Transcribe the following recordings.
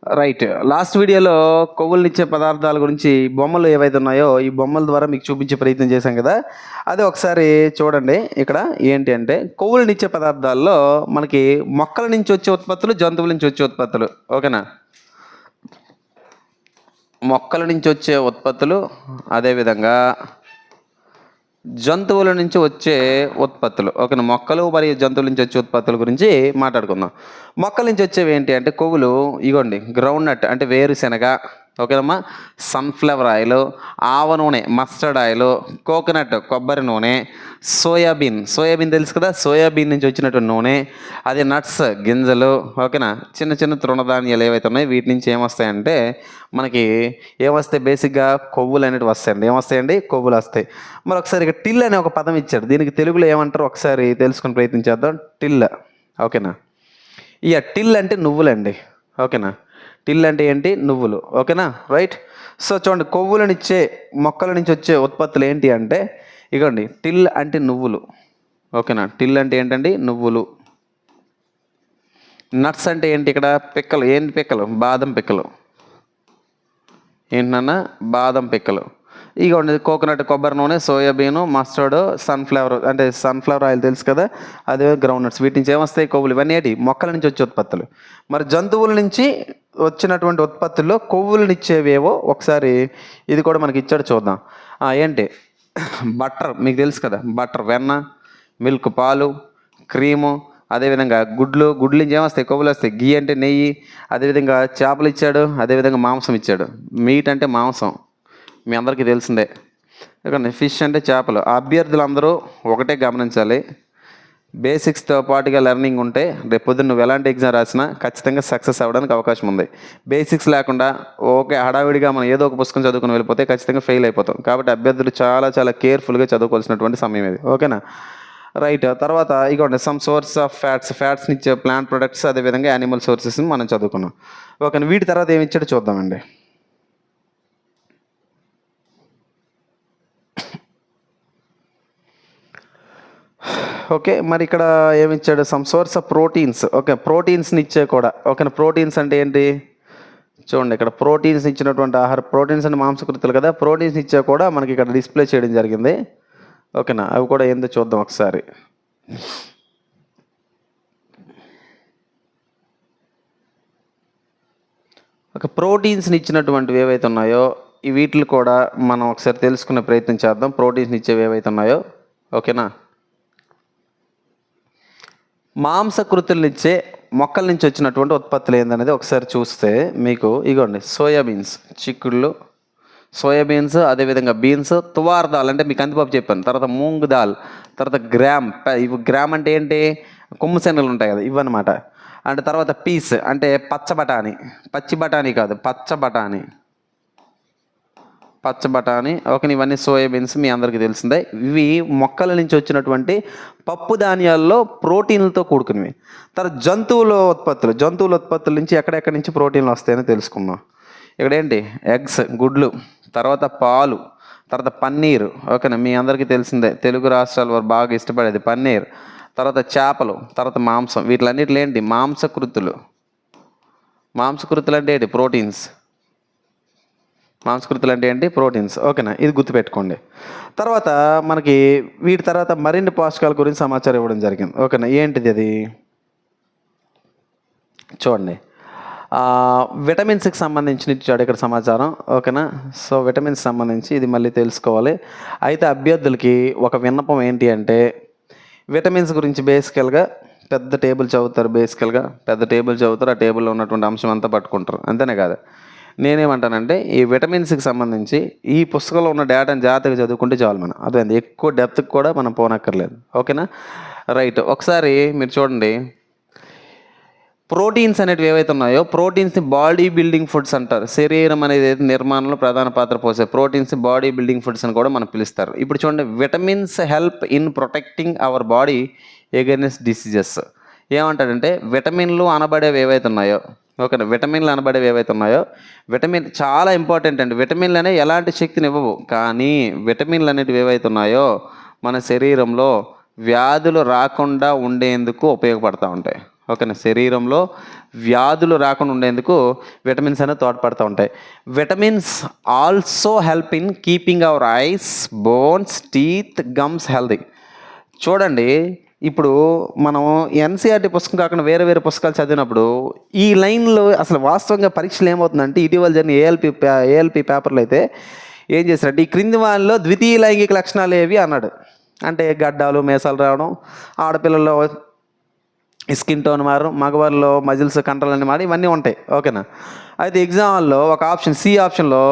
Right. Last వీడియోలో కొవ్వులనిచ్చే పదార్థాల గురించి బొమ్మలు ఏవైతే ఉన్నాయో, ఈ బొమ్మల ద్వారా మీకు చూపించే ప్రయత్నం చేశాం కదా! అది ఒకసారి చూడండి. ఇక్కడ ఏంటి అంటే, కొవ్వులనిచ్చే పదార్థాల్లో మనకి మొక్కల నుంచి వచ్చే ఉత్పత్తులు, జంతువుల నుంచి వచ్చే ఉత్పత్తులు. ఓకేనా? మొక్కల నుంచి వచ్చే ఉత్పత్తులు, అదేవిధంగా జంతువుల నుంచి వచ్చే ఉత్పత్తులు. ఓకేనా? మొక్కలు మరియు జంతువుల నుంచి వచ్చే ఉత్పత్తుల గురించి మాట్లాడుకుందాం. మొక్కల నుంచి వచ్చేవి ఏంటి అంటే కొవ్వులు ఇగోండి గ్రౌండ్ నట్ అంటే వేరుశెనగ, ఓకేనమ్మా, సన్ఫ్లవర్ ఆయిల్, ఆవ నూనె మస్టర్డ్ ఆయిల్, కోకోనట్ కొబ్బరి నూనె, సోయాబీన్ తెలుసు కదా, సోయాబీన్ నుంచి వచ్చినటువంటి నూనె, అదే నట్స్ గింజలు, ఓకేనా, చిన్న చిన్న తృణధాన్యాలు ఏవైతే ఉన్నాయో వీటి నుంచి ఏమొస్తాయంటే మనకి ఏమొస్తాయి బేసిక్గా కొవ్వులు అనేవి వస్తాయండి. ఏమొస్తాయండి? కొవ్వులు వస్తాయి. మరి ఒకసారి ఇక టిల్ అనే ఒక పదం ఇచ్చాడు. దీనికి తెలుగులో ఏమంటారు ఒకసారి తెలుసుకుని ప్రయత్నించేద్దాం. టిల్. ఓకేనా? ఇక టిల్ అంటే నువ్వులండి. ఓకేనా? టిల్ అంటే ఏంటి? నువ్వులు. ఓకేనా? రైట్. సో చూడండి, కొవ్వులనిచ్చే మొక్కల నుంచి వచ్చే ఉత్పత్తులు ఏంటి అంటే ఇగోండి టిల్ అంటే నువ్వులు. ఓకేనా? టిల్ అంటే ఏంటండి? నువ్వులు. నట్స్ అంటే ఏంటి? ఇక్కడ పిక్కలు. ఏంటి పిక్కలు? బాదం పిక్కలు. ఏంటన్నా? బాదం పిక్కలు. ఇగోండి కోకోనట్ కొబ్బరి నూనె, సోయాబీను, మస్టర్డ్, సన్ఫ్లవర్ ఆయిల్ తెలుసు కదా, అదే గ్రౌండ్ నట్స్. వీటి నుంచి ఏమొస్తాయి? కొవ్వులు. ఇవన్నీ ఏంటి? మొక్కల నుంచి వచ్చే ఉత్పత్తులు. మరి జంతువుల నుంచి వచ్చినటువంటి ఉత్పత్తుల్లో కొవ్వులనిచ్చేవేవో ఒకసారి ఇది కూడా మనకి ఇచ్చాడు, చూద్దాం. ఏంటి? బటర్ మీకు తెలుసు కదా, బటర్ వెన్న, మిల్క్ పాలు, క్రీము, అదేవిధంగా గుడ్లు నుంచి ఏమొస్తాయి? కొవ్వులు వస్తాయి. గీ అంటే నెయ్యి, అదేవిధంగా చేపలు ఇచ్చాడు, అదేవిధంగా మాంసం ఇచ్చాడు. మీట్ అంటే మాంసం, మీ అందరికీ తెలిసిందే. ఇక్కడ ఫిష్ అంటే చేపలు. అభ్యర్థులందరూ ఒకటే గమనించాలి, బేసిక్స్తో పాటుగా లెర్నింగ్ ఉంటే రేపు పొద్దున్న నువ్వు ఎలాంటి ఎగ్జామ్ రాసినా ఖచ్చితంగా సక్సెస్ అవ్వడానికి అవకాశం ఉంది. బేసిక్స్ లేకుండా ఓకే హడావిడిగా మనం ఏదో ఒక పుస్తకం చదువుకుని వెళ్ళిపోతే ఖచ్చితంగా ఫెయిల్ అయిపోతాం. కాబట్టి అభ్యర్థులు చాలా చాలా కేర్ఫుల్గా చదువుకోవాల్సినటువంటి సమయం ఇది. ఓకేనా? రైట్. తర్వాత ఇగోండి సమ్ సోర్స్ ఆఫ్ ఫ్యాట్స్ని ఇచ్చే ప్లాంట్ ప్రొడక్ట్స్, అదేవిధంగా యానిమల్ సోర్సెస్ని మనం చదువుకున్నాం. ఓకే, వీటి తర్వాత ఏమి ఇచ్చాడో చూద్దామండి. ఓకే, మరి ఇక్కడ ఏమిచ్చాడు? Some source of proteins. Okay, ప్రోటీన్స్ని ఇచ్చే కూడా. ఓకే, ప్రోటీన్స్ అంటే ఏంటి? చూడండి, ఇక్కడ ప్రోటీన్స్ ఇచ్చినటువంటి ప్రోటీన్స్ అంటే మాంసకృతులు కదా, ప్రోటీన్స్ ఇచ్చే కూడా మనకి ఇక్కడ డిస్ప్లే చేయడం జరిగింది. ఓకేనా? అవి కూడా ఏందో చూద్దాం ఒకసారి. ఓకే, ప్రోటీన్స్ని ఇచ్చినటువంటివి ఏవైతే ఉన్నాయో ఈ వీటిని కూడా మనం ఒకసారి తెలుసుకునే ప్రయత్నం చేద్దాం. ప్రోటీన్స్ని ఇచ్చేవి ఏవైతే ఉన్నాయో. ఓకేనా? మాంసకృతులనిచ్చే మొక్కల నుంచి వచ్చినటువంటి ఉత్పత్తులు ఏందనేది ఒకసారి చూస్తే మీకు ఇగోండి సోయాబీన్స్, చిక్కుళ్ళు, సోయాబీన్స్, అదేవిధంగా బీన్స్, తువార్ దాల్ అంటే మీకు కందిపప్పు చెప్పాను, తర్వాత మూంగ్ దాల్, తర్వాత ఇవి గ్రామ్ అంటే ఏంటి? కొమ్ము శనగలు ఉంటాయి కదా, ఇవన్నమాట. అండ్ తర్వాత పీస్ అంటే పచ్చ బఠానీ, పచ్చి బఠానీ కాదు, పచ్చ బఠానీ. ఓకే, ఇవన్నీ సోయాబీన్స్ మీ అందరికీ తెలిసిందే. ఇవి మొక్కల నుంచి వచ్చినటువంటి పప్పు ధాన్యాల్లో ప్రోటీన్లతో కూడుకున్నవి. తర్వాత జంతువుల ఉత్పత్తుల నుంచి ఎక్కడెక్కడి నుంచి ప్రోటీన్లు వస్తాయని తెలుసుకుందాం. ఇక్కడ ఏంటి? ఎగ్స్, గుడ్లు, తర్వాత పాలు, తర్వాత పన్నీరు. ఓకేనా? మీ అందరికీ తెలిసిందే, తెలుగు రాష్ట్రాల వారు బాగా ఇష్టపడేది పన్నీర్. తర్వాత చేపలు, తర్వాత మాంసం. వీటిలన్నిటిలో ఏంటి? మాంసకృతులు అంటే ఏంటి? ప్రోటీన్స్. మాంసకృతులు అంటే ఏంటి? ప్రోటీన్స్. ఓకేనా? ఇది గుర్తుపెట్టుకోండి. తర్వాత మనకి వీటి తర్వాత మరిన్ని పోషకాల గురించి సమాచారం ఇవ్వడం జరిగింది. ఓకేనా? ఏంటిది అది? చూడండి, విటమిన్స్కి సంబంధించి ఇచ్చాడు ఇక్కడ సమాచారం. ఓకేనా? సో విటమిన్స్ సంబంధించి ఇది మళ్ళీ తెలుసుకోవాలి. అయితే అభ్యర్థులకి ఒక విన్నపం ఏంటి అంటే విటమిన్స్ గురించి బేసికల్గా పెద్ద టేబుల్ చదువుతారు. ఆ టేబుల్లో ఉన్నటువంటి అంశం అంతా పట్టుకుంటారు, అంతేనే కాదు. నేనేమంటానంటే ఈ విటమిన్స్కి సంబంధించి ఈ పుస్తకంలో ఉన్న డేటాని జాగ్రత్తగా చదువుకుంటే చాలు. మనం అదే ఎక్కువ డెప్త్కి కూడా మనం పోనక్కర్లేదు. ఓకేనా? రైట్. ఒకసారి మీరు చూడండి, ప్రోటీన్స్ అనేటివి ఏవైతే ఉన్నాయో ప్రోటీన్స్ని బాడీ బిల్డింగ్ ఫుడ్స్ అంటారు. శరీరం అనేది నిర్మాణంలో ప్రధాన పాత్ర పోసే ప్రోటీన్స్ని బాడీ బిల్డింగ్ ఫుడ్స్ అని కూడా మనం పిలుస్తారు. ఇప్పుడు చూడండి, vitamins help in protecting our body against diseases. ఏమంటాడంటే విటమిన్లు అనబడేవి ఏవైతే ఉన్నాయో, ఓకేనా, విటమిన్ చాలా ఇంపార్టెంట్ అండి. విటమిన్లు అనేవి ఎలాంటి శక్తిని ఇవ్వవు, కానీ విటమిన్లు అనేటివి ఏవైతే ఉన్నాయో మన శరీరంలో వ్యాధులు రాకుండా ఉండేందుకు ఉపయోగపడుతూ ఉంటాయి. ఓకేనా. శరీరంలో వ్యాధులు రాకుండా ఉండేందుకు విటమిన్స్ అనేవి తోడ్పడుతూ ఉంటాయి. Vitamins also help in keeping our eyes, bones, teeth, gums healthy. చూడండి, ఇప్పుడు మనం ఎన్సీఆర్టీ పుస్తకం కాకుండా వేరే వేరే పుస్తకాలు చదివినప్పుడు ఈ లైన్లో అసలు వాస్తవంగా పరీక్షలు ఏమవుతుందంటే, ఇటీవల జరిగిన ఏఎల్పి పేపర్లో అయితే ఏం చేశారంటే, ఈ క్రింది వాళ్ళలో ద్వితీయ లైంగిక లక్షణాలు ఏవి అన్నాడు. అంటే గడ్డాలు, మీసాలు రావడం, ఆడపిల్లల్లో స్కిన్ టోన్ మారడం, మగవారిలో మజిల్స్, కంట్రోల్ మారి, ఇవన్నీ ఉంటాయి. ఓకేనా. అయితే ఎగ్జామ్లో ఒక ఆప్షన్, సి ఆప్షన్లో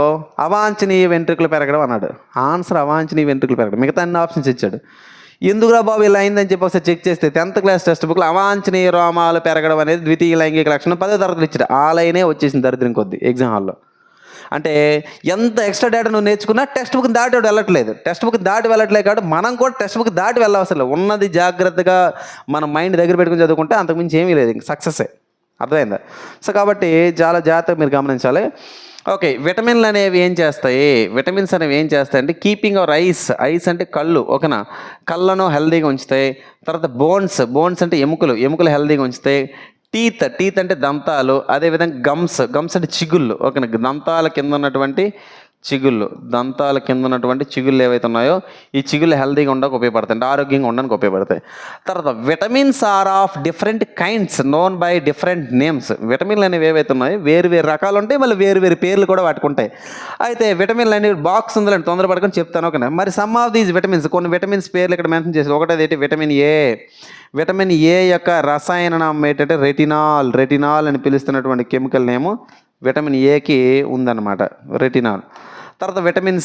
అవాంఛనీయ వెంట్రుకలు పెరగడం అన్నాడు. ఆన్సర్ అవాంఛనీయ వెంట్రుకలు పెరగడం. మిగతా అన్ని ఆప్షన్స్ ఇచ్చాడు. ఎందుకురా బాబు ఇలా అయిందని చెప్పి ఒకసారి చెక్ చేస్తే 10th క్లాస్ టెక్స్ట్ బుక్లో అవాంఛనీయ రోమాలు పెరగడం అనేది ద్వితీయ లైంగిక లక్షణం 10వ తరగతిలో ఇచ్చాడు. ఆ లైనే వచ్చేసింది దరిద్రం కొద్ది ఎగ్జామ్ హాల్లో. అంటే ఎంత ఎక్స్ట్రా డేటా నువ్వు నేర్చుకున్నా టెక్స్ట్ బుక్ దాటి వెళ్ళట్లేదు. టెక్స్ట్ బుక్ దాటి వెళ్ళట్లేదు కాబట్టి మనం కూడా టెక్స్ట్ బుక్ దాటి వెళ్ళవసరం లేదు. ఉన్నది జాగ్రత్తగా మన మైండ్ దగ్గర పెట్టుకుని చదువుకుంటే అంతకుమించి ఏమీ లేదు, ఇంక సక్సెస్సే. అర్థమైందా? సో కాబట్టి చాలా జాగ్రత్తగా మీరు గమనించాలి. ఓకే, విటమిన్లు అనేవి ఏం చేస్తాయి? విటమిన్స్ అనేవి ఏం చేస్తాయి అంటే కీపింగ్ అవర్ ఐస్, ఐస్ అంటే కళ్ళు, ఓకేనా, కళ్ళను హెల్దీగా ఉంచుతాయి. తర్వాత బోన్స్ అంటే ఎముకలు హెల్దీగా ఉంచుతాయి. టీత్ అంటే దంతాలు, అదేవిధంగా గమ్స్ అంటే చిగుళ్ళు, ఓకేనా, దంతాల కింద ఉన్నటువంటి చిగుళ్ళు ఏవైతే ఉన్నాయో ఈ చిగుళ్ళు హెల్దీగా ఉండడానికి ఉపయోగపడతాయి, అంటే ఆరోగ్యంగా ఉండడానికి ఉపయోగపడతాయి. తర్వాత vitamins are of different kinds known by different names. విటమిన్లు అనేవి ఏవైతే ఉన్నాయో వేరు రకాలు ఉంటాయి, మళ్ళీ వేరు పేర్లు కూడా వాటికుంటాయి. అయితే విటమిన్లు అనేవి బాక్స్ ఉందండి, తొందరపడుకొని చెప్తాను, ఓకేనా. మరి సమ్ ఆఫ్ దీస్ విటమిన్స్, కొన్ని విటమిన్స్ పేర్లు ఇక్కడ మెన్షన్ చేసి, ఒకటేది విటమిన్ ఏ యొక్క రసాయన నామం ఏంటంటే రెటినాల్ అని పిలుస్తున్నటువంటి కెమికల్ నేము విటమిన్ ఏకి ఉందన్నమాట, రెటినాల్. తర్వాత విటమిన్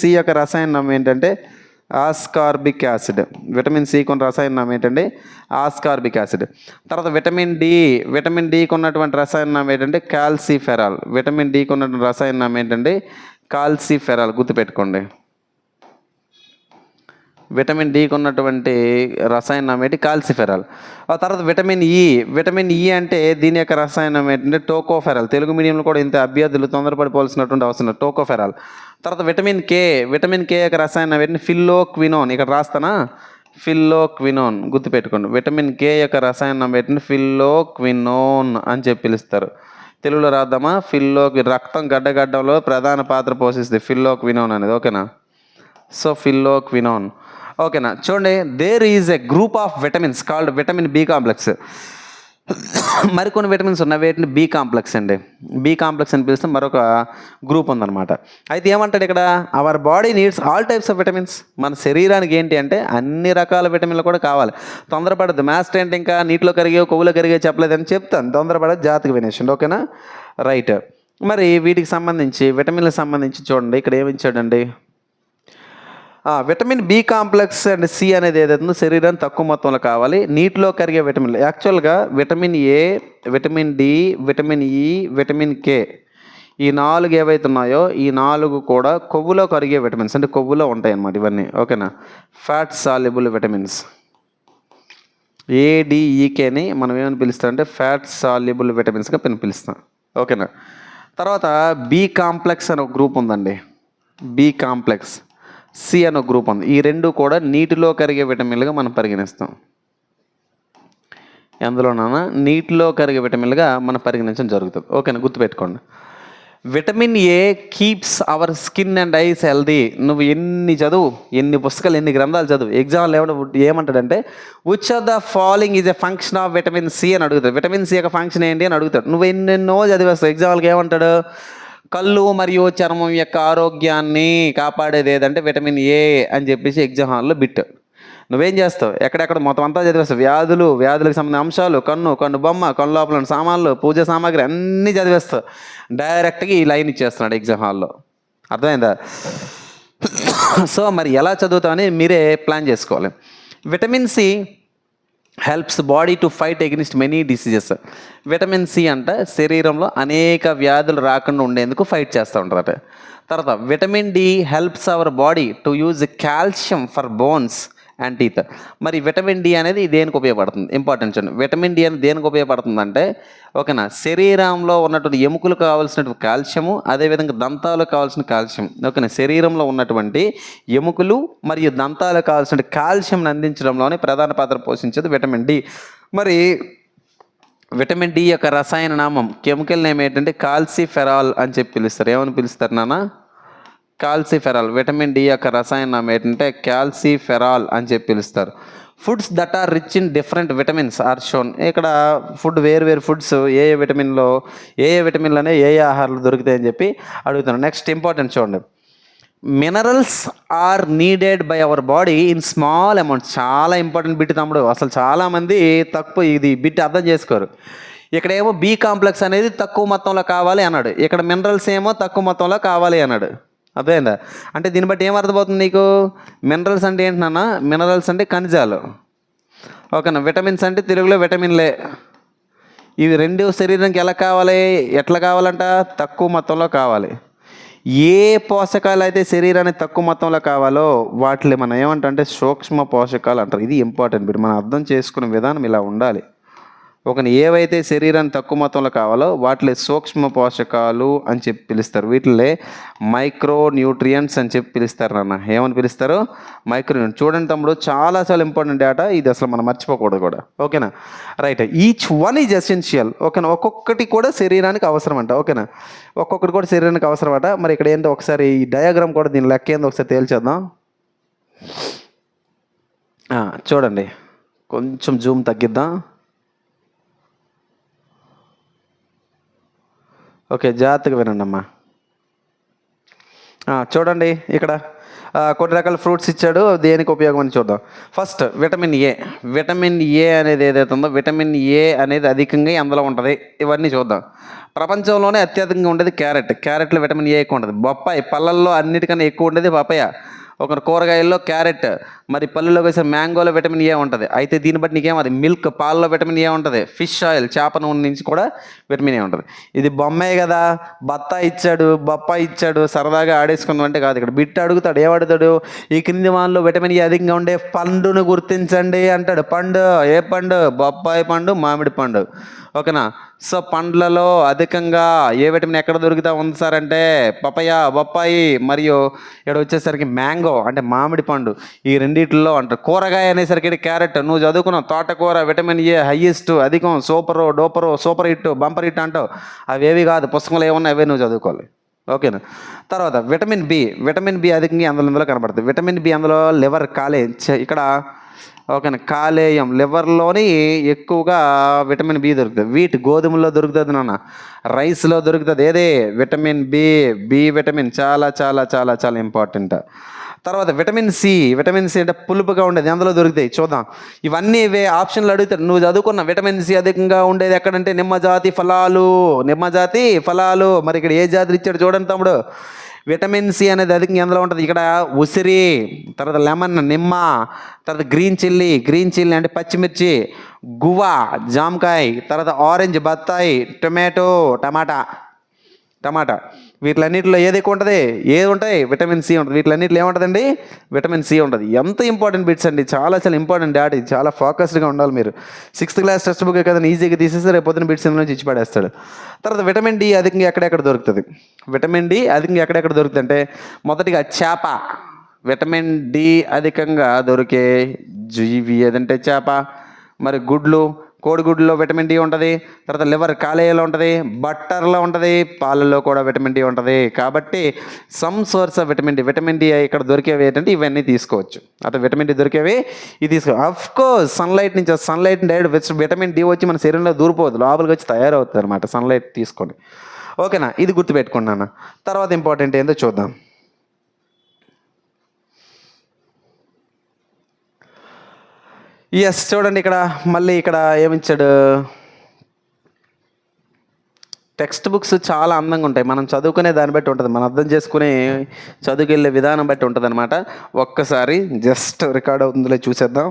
సి యొక్క రసాయన నామం ఏంటంటే ఆస్కార్బిక్ యాసిడ్. విటమిన్ సి కొన్ని రసాయన నామం ఏంటంటే ఆస్కార్బిక్ యాసిడ్. తర్వాత విటమిన్ డికి ఉన్నటువంటి రసాయన నామం ఏంటంటే కాల్సిఫెరాల్. విటమిన్ డికి ఉన్నటువంటి రసాయన నామం ఏంటంటే కాల్సిఫెరాల్, గుర్తుపెట్టుకోండి. విటమిన్ డికి ఉన్నటువంటి రసాయనం ఏంటి? కాల్సిఫెరాల్. ఆ తర్వాత విటమిన్ ఈ అంటే దీని యొక్క రసాయనం ఏంటంటే టోకోఫెరాల్. తెలుగు మీడియంలో కూడా ఇంత అభ్యర్థులు తొందరపడిపోవాల్సినటువంటి అవసరం లేదు, టోకోఫెరాల్. తర్వాత విటమిన్ కే యొక్క రసాయనం ఏంటంటే ఫిల్లోక్వినోన్. ఇక్కడ రాస్తానా, ఫిల్లోక్వినోన్, గుర్తుపెట్టుకోండి. విటమిన్ కే యొక్క రసాయనం ఏంటంటే ఫిల్లోక్వినోన్ అని చెప్పి పిలుస్తారు. తెలుగులో రాద్దామా, రక్తం గడ్డగడ్డంలో ప్రధాన పాత్ర పోషిస్తుంది ఫిల్లోక్వినోన్ అనేది, ఓకేనా. సో ఫిల్లోక్వినోన్, ఓకేనా. చూడండి, there is a group of vitamins called vitamin B complex. మరికొన్ని విటమిన్స్ ఉన్నాయి, వీటిని బి కాంప్లెక్స్ అండి. బి కాంప్లెక్స్ అని పిలిస్తే మరొక గ్రూప్ ఉందన్నమాట. అయితే ఏమంటాడు ఇక్కడ, our body needs all types of vitamins. మన శరీరానికి ఏంటి అంటే అన్ని రకాల విటమిన్లు కూడా కావాలి. తొందరపడద్దు, మ్యాథ్స్ అంటే ఇంకా నీటిలో కరిగే కొవ్వులో కరిగే చెప్పలేదని చెప్తాను, తొందరపడదు, జాగ్రత్తగా వినేసిండి, ఓకేనా. రైట్. మరి వీటికి సంబంధించి విటమిన్లకు సంబంధించి చూడండి, ఇక్కడ ఏమి ఇచ్చాడండి, vitamin B complex and C అనేది ఏదైతుందో శరీరానికి తక్కువ మొత్తంలో కావాలి, నీటిలో కరిగే విటమిన్లు. యాక్చువల్గా vitamin A, vitamin D, vitamin E, vitamin K, ఈ 4 ఏవైతే ఉన్నాయో ఈ 4 కూడా కొవ్వులో కరిగే విటమిన్స్, అంటే కొవ్వులో ఉంటాయి అన్నమాట ఇవన్నీ, ఓకేనా. ఫ్యాట్ సాల్యుబుల్ విటమిన్స్, ఏడిఈకేని మనం ఏమని పిలుస్తాం అంటే ఫ్యాట్ సాల్యుబుల్ విటమిన్స్గా పిలుస్తాం, ఓకేనా. తర్వాత బి కాంప్లెక్స్ అని ఒక గ్రూప్ ఉందండి, బి కాంప్లెక్స్, సి అని ఒక గ్రూప్ ఉంది. ఈ రెండు కూడా నీటిలో కరిగే విటమిన్లుగా మనం పరిగణిస్తాం. ఎందులోనైనా నీటిలో కరిగే విటమిన్లుగా మనం పరిగణించడం జరుగుతుంది, ఓకేనా, గుర్తుపెట్టుకోండి. Vitamin A keeps our skin and eyes healthy. నువ్వు ఎన్ని పుస్తకాలు, ఎన్ని గ్రంథాలు చదువు, ఎగ్జామ్లో ఏమంటాడంటే which of the following is a function of vitamin C అని అడుగుతాడు. విటమిన్ సి యొక్క ఫంక్షన్ ఏంటి అని అడుగుతాడు. నువ్వు ఎన్నెన్నో చదివేస్తావు, ఎగ్జామ్కి ఏమంటాడు, కళ్ళు మరియు చర్మం యొక్క ఆరోగ్యాన్ని కాపాడేది ఏదంటే విటమిన్ ఏ అని చెప్పేసి ఎగ్జామ్ హాల్లో బిట్. నువ్వేం చేస్తావు, ఎక్కడెక్కడ మొత్తం అంతా చదివేస్తావు, వ్యాధులకు సంబంధించిన అంశాలు, కన్ను బొమ్మ, కన్ను లోపల సామాన్లు, పూజ సామాగ్రి అన్నీ చదివేస్తావు. డైరెక్ట్గా ఈ లైన్ ఇచ్చేస్తున్నాడు ఎగ్జామ్ హాల్లో, అర్థమైందా. సో మరి ఎలా చదువుతామని మీరే ప్లాన్ చేసుకోవాలి. Vitamin C helps body to fight against many diseases. Vitamin C అంటే శరీరంలో అనేక వ్యాధులు రాకుండా ఉండేందుకు ఫైట్ చేస్తూ ఉంటారట. తర్వాత vitamin D helps our body to use calcium for bones and teeth. మరి విటమిన్ డి అనేది దేనికి ఉపయోగపడుతుంది, ఇంపార్టెంట్ చూడండి. విటమిన్ డి అనేది దేనికి ఉపయోగపడుతుంది అంటే, ఓకేనా, శరీరంలో ఉన్నటువంటి ఎముకలకు కావాల్సినటువంటి కాల్షియము, అదేవిధంగా దంతాలకు కావాల్సిన కాల్షియం, ఓకేనా, శరీరంలో ఉన్నటువంటి ఎముకలు మరియు దంతాలకు కావాల్సిన కాల్షియంని అందించడంలోనే ప్రధాన పాత్ర పోషించేది విటమిన్ డి. మరి విటమిన్ డి యొక్క రసాయన నామం, కెమికల్ నేమ్ ఏంటంటే కాల్సిఫెరాల్ అని చెప్పి పిలుస్తారు. ఏమని పిలుస్తారు నాన్న? కాల్సిఫెరాల్. విటమిన్ డి యొక్క రసాయన నామం ఏంటంటే కాల్సిఫెరాల్ అని చెప్పి పిలుస్తారు. Foods that are rich in different vitamins are shown. ఇక్కడ ఫుడ్ వేరు ఫుడ్స్ ఏ విటమిన్లో ఏ విటమిన్లోనే ఏ ఆహారాలు దొరుకుతాయని చెప్పి అడుగుతున్నాను. నెక్స్ట్ ఇంపార్టెంట్ చూడండి, minerals are needed by our body in small amounts. చాలా ఇంపార్టెంట్ బిట్ తమ్ముడు. అసలు చాలామంది తక్కువ ఇది బిట్ అర్థం చేసుకోరు. ఇక్కడేమో బి కాంప్లెక్స్ అనేది తక్కువ మొత్తంలో కావాలి అన్నాడు, ఇక్కడ మినరల్స్ ఏమో తక్కువ మొత్తంలో కావాలి అన్నాడు. అర్థమైందా? అంటే దీన్ని బట్టి ఏం అర్థమవుతుంది నీకు? మినరల్స్ అంటే ఏంటి నాన్న? మినరల్స్ అంటే ఖనిజాలు. ఓకేనా? విటమిన్స్ అంటే తెలుగులో విటమిన్లే. ఇవి రెండు శరీరానికి ఎలా కావాలి, ఎట్లా కావాలంట? తక్కువ మొత్తంలో కావాలి. ఏ పోషకాలు అయితే శరీరానికి తక్కువ మొత్తంలో కావాలో వాటిని మనం ఏమంటే సూక్ష్మ పోషకాలు అంటారు. ఇది ఇంపార్టెంట్ బిట్. మనం అర్థం చేసుకునే విధానం ఇలా ఉండాలి. ఏవైతే శరీరానికి తక్కువ మొత్తంలో కావాలో వాటిని సూక్ష్మ పోషకాలు అని చెప్పి పిలుస్తారు. వీటిలే మైక్రో న్యూట్రియంట్స్ అని చెప్పి పిలుస్తారు నాన్న. ఏమని పిలుస్తారు? మైక్రో. చూడండి తమ్ముడు, చాలా ఇంపార్టెంట్ డేటా ఇది, అసలు మనం మర్చిపోకూడదు కూడా. ఓకేనా? Right. Each one is essential. ఓకేనా? ఒక్కొక్కటి కూడా శరీరానికి అవసరం అంట. ఓకేనా? ఒక్కొక్కటి కూడా శరీరానికి అవసరం అంట. మరి ఇక్కడ ఏంటో ఒకసారి ఈ డయాగ్రామ్ కూడా దీని లెక్క ఏందో ఒకసారి తేల్చేద్దాం. చూడండి, కొంచెం జూమ్ తగ్గిద్దాం. ఓకే, జాగ్రత్తగా వినండి అమ్మా. చూడండి, ఇక్కడ కొన్ని రకాల ఫ్రూట్స్ ఇచ్చాడు, దేనికి ఉపయోగం అని చూద్దాం. First vitamin A. Vitamin A అనేది ఏదైతే ఉందో, విటమిన్ ఏ అనేది అధికంగా అందులో ఉంటుంది. ఇవన్నీ చూద్దాం. ప్రపంచంలోనే అత్యధికంగా ఉండేది క్యారెట్. క్యారెట్లో విటమిన్ ఏ ఎక్కువ ఉంటుంది. బొప్పాయి, పళ్ళల్లో అన్నిటికన్నా ఎక్కువ ఉండేది పపాయ. ఒక కూరగాయల్లో క్యారెట్, మరి పళ్ళులోకి వేసే మ్యాంగోలో విటమిన్ ఏ ఉంటుంది. అయితే దీన్ని బట్టి నీకేమది? మిల్క్, పాలలో విటమిన్ ఏ ఉంటుంది. ఫిష్ ఆయిల్, చేప నూనె నుంచి కూడా విటమిన్ ఏ ఉంటుంది. ఇది బొమ్మే కదా, బొప్పాయి ఇచ్చాడు సరదాగా ఆడేసుకున్నాం కాదు. ఇక్కడ బిట్ అడుగుతాడు, ఏమడుగుతాడు? ఈ క్రింది వానలో విటమిన్ ఏ అధికంగా ఉండే పండును గుర్తించండి అంటాడు. పండు, ఏ పండు? బొప్పాయి పండు, మామిడి పండు. ఓకేనా? సో పండ్లలో అధికంగా ఏ విటమిన్ ఎక్కడ దొరుకుతా ఉంది సార్ అంటే పపాయ, బొప్పాయి, మరియు ఇక్కడ వచ్చేసరికి మ్యాంగో అంటే మామిడి పండు. ఈ రెండిట్లో అంటారు. కూరగాయ అనేసరికి క్యారెట్. నువ్వు చదువుకున్నావు తోటకూర విటమిన్ ఏ హైయెస్ట్, అధికం, super, duper, super hit, bumper hit అంటావు. అవేవి కాదు, పుస్తకంలో ఏమన్నా అవే నువ్వు చదువుకోవాలి. ఓకేనా? తర్వాత విటమిన్ బి. విటమిన్ బి అధికంగా అందులో కనబడుతుంది. విటమిన్ బి అందులో లివర్, ఇక్కడ ఓకేనా, కాలేయం, లివర్లోని ఎక్కువగా విటమిన్ బి దొరుకుతుంది. వీట్, గోధుమల్లో దొరుకుతుంది నాన్న. రైస్లో దొరుకుతుంది. ఏదే? విటమిన్ బి విటమిన్ చాలా చాలా చాలా చాలా ఇంపార్టెంట్. తర్వాత విటమిన్ సి. విటమిన్ సి అంటే పులుపుగా ఉండేది, అందులో దొరుకుతాయి. చూద్దాం. ఇవన్నీ ఇవే ఆప్షన్లు అడుగుతారు. నువ్వు చదువుకున్న విటమిన్ సి అధికంగా ఉండేది ఎక్కడంటే నిమ్మజాతి ఫలాలు. మరి ఇక్కడ ఏ జాతులు ఇచ్చాడు చూడండి తమ్ముడు. విటమిన్ సి అనేది అధికంగా ఎందులో ఉంటుంది? ఇక్కడ ఉసిరి, తర్వాత లెమన్, నిమ్మ, తర్వాత గ్రీన్ చిల్లీ అంటే పచ్చిమిర్చి, గువా, జామకాయ, తర్వాత ఆరెంజ్, బత్తాయి, టమాటా. వీటిలన్నింటిలో ఏది ఎక్కువ ఉంటుంది? ఏది ఉంటాయి? విటమిన్ సి ఉంటుంది. వీటిలన్నింటిలో ఏముంటుందండి? విటమిన్ సి ఉంటుంది. ఎంత ఇంపార్టెంట్ బిట్స్ అండి, చాలా ఇంపార్టెంట్ డాట్. ఇది చాలా ఫోకస్డ్గా ఉండాలి మీరు. 6th క్లాస్ టెక్స్ట్ బుక్ కదా, ఈజీగా తీసేస్తే రేపు పొద్దున బిట్స్ నుంచి ఇచ్చి పడేస్తాడు. తర్వాత విటమిన్ డి అధికంగా ఎక్కడెక్కడ దొరుకుతుంది? విటమిన్ డి అధికంగా ఎక్కడెక్కడ దొరుకుతుంది అంటే మొదటిగా చేప. విటమిన్ డి అధికంగా దొరికే జీవి ఏదంటే చేప. మరి గుడ్లు, కోడిగుడ్లో విటమిన్ డి ఉంటుంది. తర్వాత లివర్, కాలేయంలో ఉంటుంది. బట్టర్లో ఉంటుంది. పాలల్లో కూడా విటమిన్ డి ఉంటుంది. కాబట్టి some source of vitamin D ఇక్కడ దొరికేవి ఏంటంటే ఇవన్నీ తీసుకోవచ్చు. అటు విటమిన్ డి దొరికేవి ఇది of course sunlight direct vitamin D వచ్చి మన శరీరంలో దూరిపోదు, లోపలికి వచ్చి తయారవుతుంది అనమాట సన్లైట్ తీసుకొని. ఓకేనా? ఇది గుర్తుపెట్టుకున్నాను. తర్వాత ఇంపార్టెంట్ ఏందో చూద్దాం. ఎస్, చూడండి ఇక్కడ మళ్ళీ ఇక్కడ ఏమిచ్చాడు? టెక్స్ట్ బుక్స్ చాలా అందంగా ఉంటాయి. మనం చదువుకునే దాన్ని బట్టి ఉంటుంది, మనం అర్థం చేసుకునే చదువుకెళ్ళే విధానం బట్టి ఉంటుంది అనమాట. ఒక్కసారి జస్ట్ రికార్డ్ అవుతుందిలే చూసేద్దాం.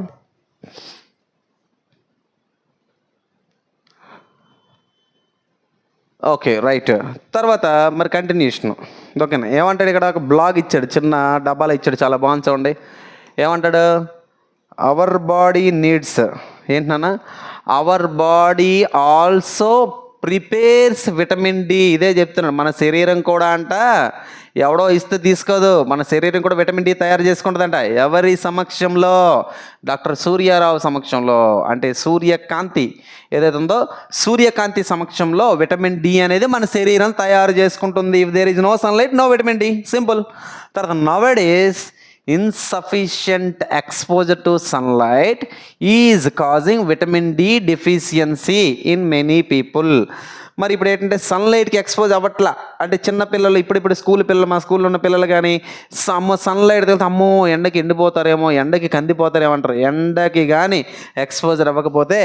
Okay, right. తర్వాత మరి కంటిన్యూషన్. ఓకేనా? ఏమంటాడు ఇక్కడ? ఒక బ్లాగ్ ఇచ్చాడు, చిన్న డబ్బాలో ఇచ్చాడు, చాలా బాగుంది చూడండి. ఏమంటాడు? అవర్ బాడీ నీడ్స్ ఏంటన్నా? Our body also prepares vitamin D. ఇదే చెప్తున్నాడు, మన శరీరం కూడా అంట ఎవడో ఇస్తే తీసుకోదు, మన శరీరం కూడా విటమిన్ డి తయారు చేసుకుంటుందంట. ఎవరి సమక్షంలో? డాక్టర్ సూర్యారావు సమక్షంలో. అంటే సూర్యకాంతి ఏదైతే ఉందో సూర్యకాంతి సమక్షంలో విటమిన్ డి అనేది మన శరీరం తయారు చేసుకుంటుంది. If there is no sunlight, no vitamin D, simple. తర్వాత nowadays insufficient exposure to sunlight is causing vitamin D deficiency in many people. మరి ఇప్పుడు ఏంటంటే సన్లైట్కి ఎక్స్పోజ్ అవ్వట్లా. అంటే చిన్న పిల్లలు ఇప్పుడు స్కూల్ పిల్లలు, మా స్కూల్లో ఉన్న పిల్లలు కానీ సన్లైట్ తెలిసి అమ్మో ఎండకి ఎండిపోతారేమో, ఎండకి కందిపోతారేమో అంటారు. ఎండకి కానీ ఎక్స్పోజర్ అవ్వకపోతే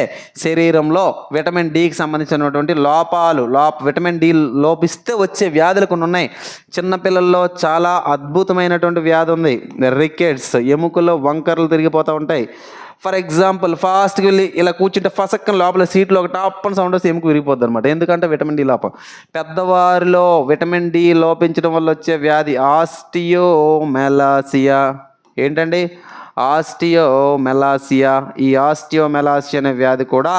శరీరంలో విటమిన్ డికి సంబంధించినటువంటి విటమిన్ డి లోపిస్తే వచ్చే వ్యాధులు కొన్ని ఉన్నాయి. చిన్నపిల్లల్లో చాలా అద్భుతమైనటువంటి వ్యాధి ఉంది, రికెట్స్. ఎముకల్లో వంకరలు తిరిగిపోతూ ఉంటాయి. ఫర్ ఎగ్జాంపుల్, ఫాస్ట్కి వెళ్ళి ఇలా కూర్చుంటే ఫసక్కన లోపల సీట్లో ఒక టాప్ అని సౌండ్ వస్తే ఎముక విరిగిపోద్ది అనమాట. ఎందుకంటే విటమిన్ డి లోపం. పెద్దవారిలో విటమిన్ డి లోపించడం వల్ల వచ్చే వ్యాధి ఆస్టియోమెలాసియా. ఏంటండి? ఆస్టియోమెలాసియా. ఈ ఆస్టియోమెలాసియా అనే వ్యాధి కూడా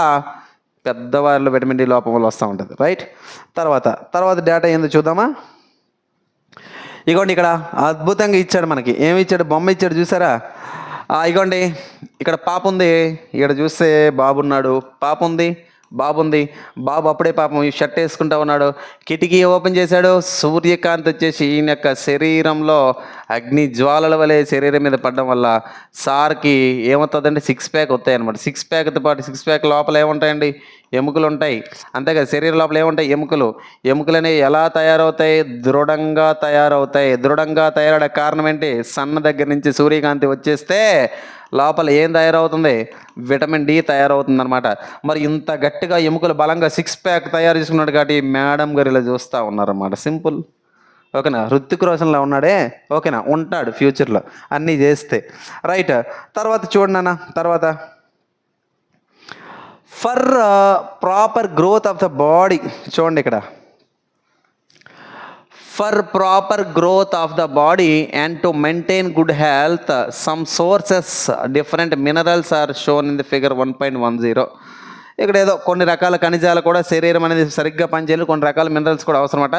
పెద్దవారిలో విటమిన్ డి లోపం వల్ల వస్తూ ఉంటుంది. రైట్. తర్వాత డేటా ఏందో చూద్దామా. ఇగోండి ఇక్కడ అద్భుతంగా ఇచ్చాడు మనకి. ఏమి ఇచ్చాడు? బొమ్మ ఇచ్చాడు, చూసారా? ఇగోండి ఇక్కడ పాప ఉంది, ఇక్కడ చూస్తే బాబు ఉన్నాడు, పాప ఉంది, బాబు ఉంది. బాబు అప్పుడే పాపం ఈ షర్ట్ వేసుకుంటా ఉన్నాడు. కిటికీ ఓపెన్ చేశాడు. సూర్యకాంతి వచ్చేసి ఈయన యొక్క శరీరంలో అగ్ని జ్వాలల వలె శరీరం మీద పడడం వల్ల సార్కి ఏమవుతుందంటే 6 ప్యాక్ వస్తాయి అనమాట. 6 ప్యాక్తో పాటు 6 ప్యాక్ లోపల ఏముంటాయండి? ఎముకలు ఉంటాయి. అంతే కదా, శరీరం లోపల ఏముంటాయి? ఎముకలు అనేవి ఎలా తయారవుతాయి? దృఢంగా తయారవుతాయి. దృఢంగా తయారడే కారణం ఏంటి? సన్న దగ్గర నుంచి సూర్యకాంతి వచ్చేస్తే లోపల ఏం తయారవుతుంది? విటమిన్ డి తయారవుతుంది అనమాట. మరి ఇంత గట్టిగా ఎముకలు బలంగా 6 ప్యాక్ తయారు చేసుకున్నాడు కాబట్టి మేడం గారు ఇలా చూస్తూ ఉన్నారన్నమాట. సింపుల్. ఓకేనా? హృతిక్ రోషన్లా ఉన్నాడే, ఓకేనా? ఉంటాడు ఫ్యూచర్లో అన్నీ చేస్తే. రైట్. తర్వాత చూడండి అన్న, తర్వాత for proper growth of the body. చూడండి ఇక్కడ, for proper growth of the body and to maintain good health, some sources, different minerals are shown in the figure 1.10. ఇక్కడ ఏదో కొన్ని రకాల ఖనిజాలు కూడా శరీరం అనేది సరిగ్గా పనిచేయాలి, కొన్ని రకాల మినరల్స్ కూడా అవసరం అన్నమాట.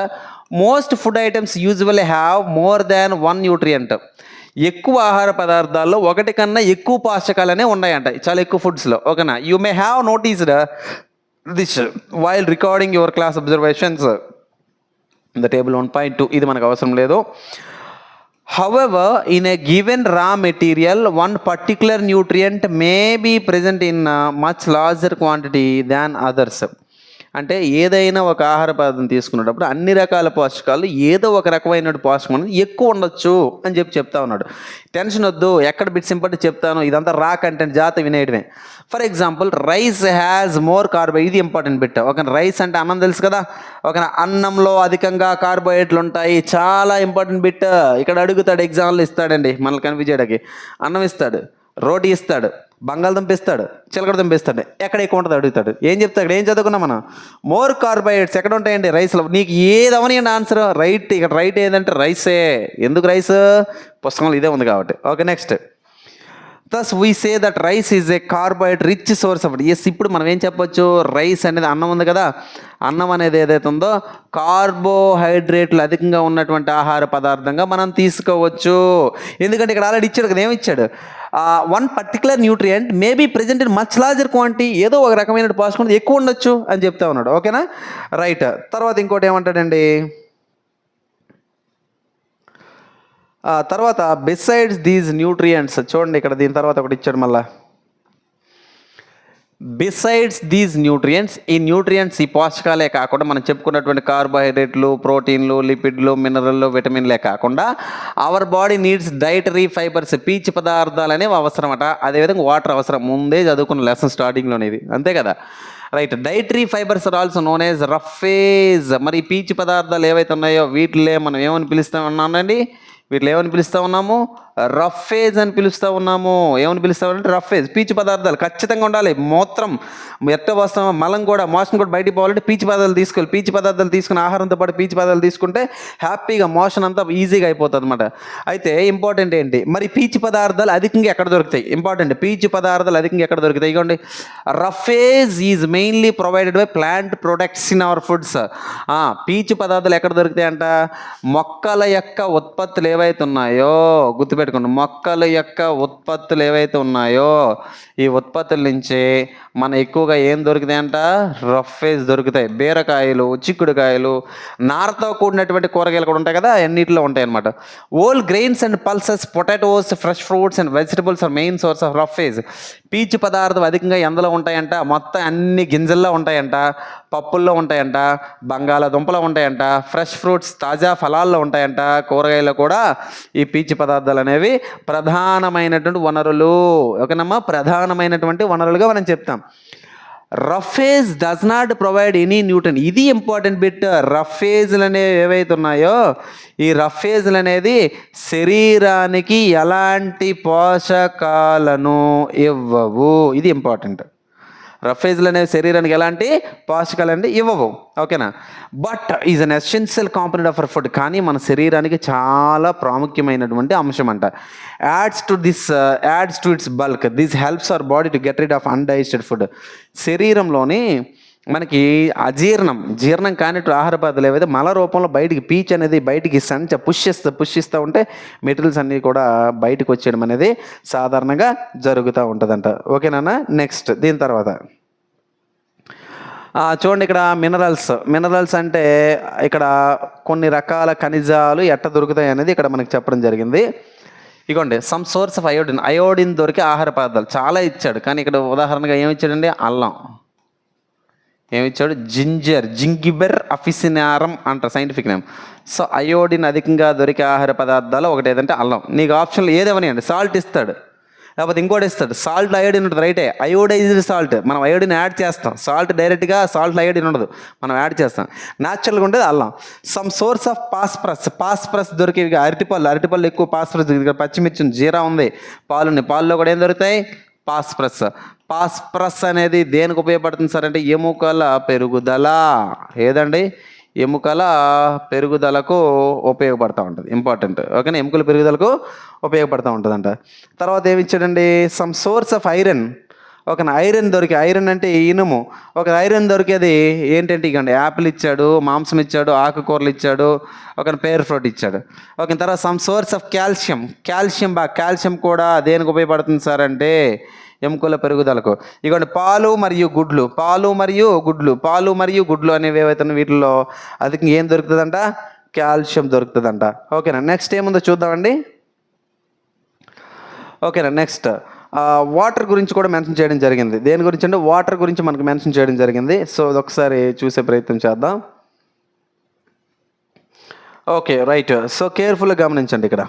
Most food items usually have more than 1 nutrient. ఎక్కువ ఆహార పదార్థాల్లో ఒకటి కన్నా ఎక్కువ పోషకాలనే ఉన్నాయంట చాలా ఎక్కువ ఫుడ్స్లో. ఓకేనా? You may have noticed this while recording your class observations the table 1.2. ఇది మనకు అవసరం లేదు. However, in a given raw material, one particular nutrient may be present in much larger quantity than others. అంటే ఏదైనా ఒక ఆహార పదార్థం తీసుకునేటప్పుడు అన్ని రకాల పోషకాలు ఏదో ఒక రకమైన పోషకం అనేది ఎక్కువ ఉండొచ్చు అని చెప్తా ఉన్నాడు. టెన్షన్ వద్దు, ఎక్కడ బిట్స్ ఇంపార్టెంట్ చెప్తాను, ఇదంతా రా కంటెంట్ జాగ్రత్త వినేయడమే. For example, rice has more carbohydrate. ఇది ఇంపార్టెంట్ బిట్. ఒక రైస్ అంటే అన్నం తెలుసు కదా, ఒక అన్నంలో అధికంగా కార్బోహైడ్రేట్లు ఉంటాయి. చాలా ఇంపార్టెంట్ బిట్. ఇక్కడ అడుగుతాడు, ఎగ్జామ్లో ఇస్తాడండి మనల్ని కన్ఫ్యూజ్ చేయడానికి. అన్నం ఇస్తాడు, రోటీ ఇస్తాడు, బంగాళదుంప ఇస్తాడు, చిలకడదుంప ఇస్తాడు. ఎక్కడ ఎక్కువ ఉంటుంది అడుగుతాడు. ఏం చెప్తాడు? ఏం చదువుకున్నాం మనం? మోర్ కార్బోహైడ్రేట్స్ ఎక్కడ ఉంటాయండి? రైస్లో. నీకు ఏది అవనియండి ఆన్సర్? రైట్. ఇక్కడ రైట్ ఏదంటే రైసే. ఎందుకు రైస్? పుస్తకంలో ఇదే ఉంది కాబట్టి. Okay, next. thus we say that rice is a carbohydrate rich source of it. Yes, ఇప్పుడు మనం ఏం చెప్పొచ్చు? రైస్ అనేది అన్నం ఉంది కదా, అన్నం అనేది ఏదైతే ఉందో కార్బోహైడ్రేట్లు అధికంగా ఉన్నటువంటి ఆహార పదార్థంగా మనం తీసుకోవచ్చు. ఎందుకంటే ఇక్కడ ఆల్రెడీ ఇచ్చాడు కదా, ఏమి ఇచ్చాడు? 1 particular nutrient may be present in much larger quantity. ఏదో ఒక రకమైన పోషకం ఎక్కువ ఉండొచ్చు అని చెప్తా ఉన్నాడు. ఓకేనా? రైట్. తర్వాత ఇంకోటి ఏమంటాడండి? తర్వాత బిసైడ్స్ దీస్ న్యూట్రియంట్స్. చూడండి ఇక్కడ దీని తర్వాత ఒకటి ఇచ్చాడు మళ్ళా. Besides these nutrients. ఈ న్యూట్రియంట్స్, ఈ పోషకాలే కాకుండా మనం చెప్పుకున్నటువంటి కార్బోహైడ్రేట్లు, ప్రోటీన్లు, లిపిడ్లు, మినరల్లు, విటమిన్లే కాకుండా hour body needs dietary fibres. పీచు పదార్థాలు అనేవి అవసరమట. అదేవిధంగా వాటర్ అవసరం. ముందే చదువుకున్న లెసన్ స్టార్టింగ్లోనే ఇది, అంతే కదా? Right. Dietary fibres are also known as roughage. మరి పీచు పదార్థాలు ఏవైతే ఉన్నాయో వీటిలే మనం ఏమని పిలుస్తా ఉన్నామండి? వీటిలో ఏమని పిలుస్తూ ఉన్నాము? రఫ్ ఫేజ్ అని పిలుస్తూ ఉన్నాము. ఏమని పిలుస్తామంటే రఫ్ ఫేజ్. పీచు పదార్థాలు ఖచ్చితంగా ఉండాలి. మూత్రం ఎట్ట వస్తాం, మలం కూడా, మోషన్ కూడా బయటికి పోవాలంటే పీచు పదార్థాలు తీసుకోవాలి. పీచు పదార్థాలు తీసుకుని ఆహారంతో పాటు పీచు పదార్థాలు తీసుకుంటే హ్యాపీగా మోషన్ అంతా ఈజీగా అయిపోతుంది అనమాట. అయితే ఇంపార్టెంట్ ఏంటి మరి, పీచు పదార్థాలు అధికంగా ఎక్కడ దొరుకుతాయి? ఇంపార్టెంట్, పీచు పదార్థాలు అధికంగా ఎక్కడ దొరుకుతాయి? ఇవ్వండి, rough phase is mainly provided by plant products in our foods. పీచు పదార్థాలు ఎక్కడ దొరుకుతాయి అంట? మొక్కల యొక్క ఉత్పత్తులు ఏవైతే ఉన్నాయో గుర్తుపెట్టుకోండి, మొక్కల యొక్క ఉత్పత్తులు ఏవైతే ఉన్నాయో ఈ ఉత్పత్తుల నుంచి మన ఎక్కువగా ఏం దొరుకుతాయంట? రఫ్ ఫేజ్ దొరుకుతాయి. బీరకాయలు, చిక్కుడుకాయలు, నారతో కూడినటువంటి కూరగాయలు కూడా ఉంటాయి కదా, అన్నిటిలో ఉంటాయి అనమాట. Whole grains and pulses, potatoes, fresh fruits and vegetables are main source of roughage. పీచు పదార్థం అధికంగా ఎందులో ఉంటాయంట? మొత్తం అన్ని గింజల్లో ఉంటాయంట, పప్పుల్లో ఉంటాయంట, బంగాళాదుంపలో ఉంటాయంట, ఫ్రెష్ ఫ్రూట్స్ తాజా ఫలాల్లో ఉంటాయంట, కూరగాయల్లో కూడా ఈ పీచు పదార్థాలు అనేవి ప్రధానమైనటువంటి వనరులు. ఓకేనమ్మా, ప్రధానమైనటువంటి వనరులుగా మనం చెప్తాం. Roughage does not provide any nutrient. ఇది ఇంపార్టెంట్ బిట్. రఫేజ్లు అనేవి ఏవైతే ఉన్నాయో ఈ రఫేజ్లు అనేది శరీరానికి ఎలాంటి పోషకాలను ఇవ్వవు. ఇది ఇంపార్టెంట్. రఫేజ్లు అనేవి శరీరానికి ఎలాంటి పోషకాలు అంటే ఇవ్వవు. ఓకేనా, but is an essential component of our food. కానీ మన శరీరానికి చాలా ప్రాముఖ్యమైనటువంటి అంశం అంట. Ads to it's bulk. This helps our body to get rid of undigested food. శరీరంలోని మనకి జీర్ణం కానిట్టు ఆహార పదార్థాలు ఏవైతే మల రూపంలో బయటికి పీచ్ అనేది బయటికి పుష్యిస్తూ ఉంటే మెటీరియల్స్ అన్నీ కూడా బయటకు వచ్చేయడం అనేది సాధారణంగా జరుగుతూ ఉంటుందంట. ఓకేనా, నెక్స్ట్ దీని తర్వాత చూడండి, ఇక్కడ మినరల్స్ అంటే ఇక్కడ కొన్ని రకాల ఖనిజాలు ఎట్ట దొరుకుతాయి అనేది ఇక్కడ మనకి చెప్పడం జరిగింది. ఇగోండి, సమ్ సోర్స్ ఆఫ్ అయోడిన్ దొరికే ఆహార పదార్థాలు చాలా ఇచ్చాడు. కానీ ఇక్కడ ఉదాహరణగా ఏమి ఇచ్చాడండి? అల్లం. ఏమిచ్చాడు? జింగిబెర్ అఫిసినారం అంటారు సైంటిఫిక్ నేమ్. సో అయోడిన్ అధికంగా దొరికే ఆహార పదార్థాలు ఒకటి ఏదంటే అల్లం. నీకు ఆప్షన్లు ఏదేమని అండి, సాల్ట్ ఇస్తాడు, లేకపోతే ఇంకోటి ఇస్తాడు. సాల్ట్ అయోడిన్ ఉంటుంది, రైటే. అయోడైజ్డ్ సాల్ట్, మనం అయోడిన్ యాడ్ చేస్తాం. సాల్ట్ డైరెక్ట్గా సాల్ట్ అయోడిన్ ఉండదు, మనం యాడ్ చేస్తాం. న్యాచురల్గా ఉండేది అల్లం. సమ్ సోర్స్ ఆఫ్ పాస్పరస్ దొరికేవి అరటిపళ్ళు ఎక్కువ పాస్పరస్. పచ్చిమిర్చి, జీరా ఉంది, పాలలో కూడా ఏం దొరుకుతాయి? పాస్పరస్ అనేది దేనికి ఉపయోగపడుతుంది సార్ అంటే ఎముకల పెరుగుదల. ఏదండి? ఎముకల పెరుగుదలకు ఉపయోగపడుతూ ఉంటుంది. ఇంపార్టెంట్. ఓకేనా, ఎముకల పెరుగుదలకు ఉపయోగపడుతూ ఉంటుందంట. తర్వాత ఏమి ఇచ్చాడండి? Some source of iron. ఒక ఐరన్ అంటే ఇనుము. ఒక ఐరన్ దొరికేది ఏంటంటే ఇకండి, యాపిల్ ఇచ్చాడు, మాంసం ఇచ్చాడు, ఆకుకూరలు ఇచ్చాడు, ఒక పేర్ ఫ్రూట్ ఇచ్చాడు. ఓకే, తర్వాత సమ్ సోర్స్ ఆఫ్ కాల్షియం కూడా దేనికి ఉపయోగపడుతుంది సార్ అంటే ఎముకల పెరుగుదలకు. ఇదిగోండి, పాలు మరియు గుడ్లు అనేవి ఏవైతే వీటిల్లో అధికంగా ఏం దొరుకుతుందంట? కాల్షియం దొరుకుతుందంట. ఓకేనా, నెక్స్ట్ ఏముందో చూద్దామండి. ఓకేనా, నెక్స్ట్ వాటర్ గురించి కూడా మెన్షన్ చేయడం జరిగింది. దేని గురించి అంటే వాటర్ గురించి మనకు మెన్షన్ చేయడం జరిగింది. సో ఒకసారి చూసే ప్రయత్నం చేద్దాం. Okay, right. సో కేర్ఫుల్గా గమనించండి. ఇక్కడ